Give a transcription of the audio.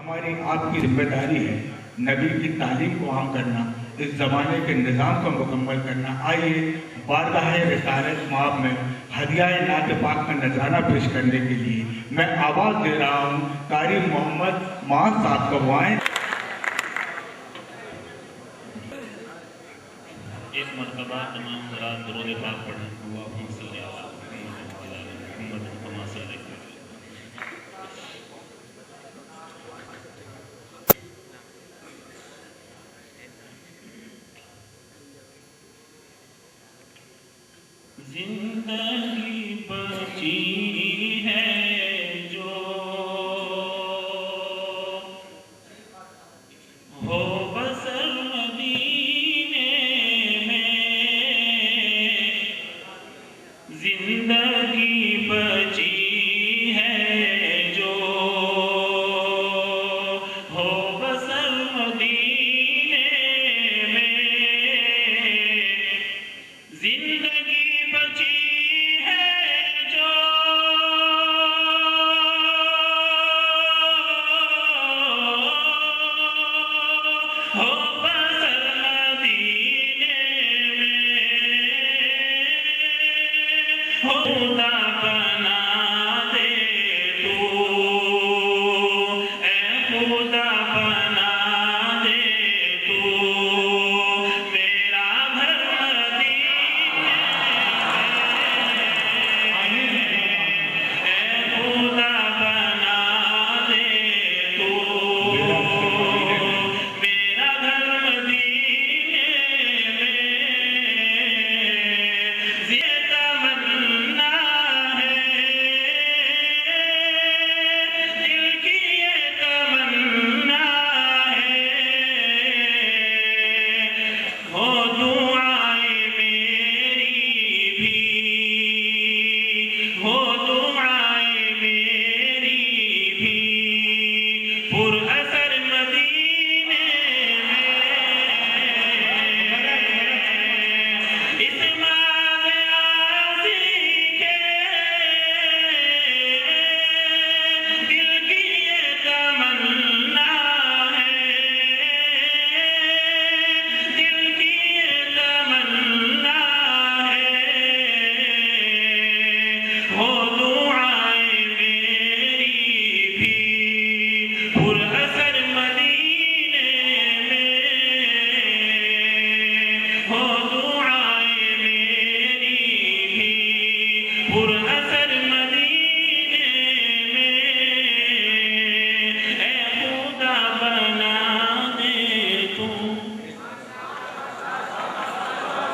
ہماری آپ کی ذمہ داری ہے نبی کی تعلیم کو عام کرنا، اس زمانے کے نظام کو مکمل کرنا۔ آئیے بارگاہ رسالت مآب میں ہدیہ نعت پاک کا نذرانہ پیش کرنے کے لیے میں آواز دے رہا ہوں قاری محمد معاذ صاحب کو وائیں۔ ایک مرتبہ تمام حضرات درود پاک پڑھیں۔ اللہم صلی علی محمد کما صلیت۔ زندگی بچی ہے جو ہو بسر مدینے میں، زندگی بچی ہے جو ہو بسر مدینے میں، زندگی خدا بنا دے تو، اے خدا بنا دے تو میرا گھر مدینے میں، اے خدا بنا دے تو میرا گھر مدینے میں، پورا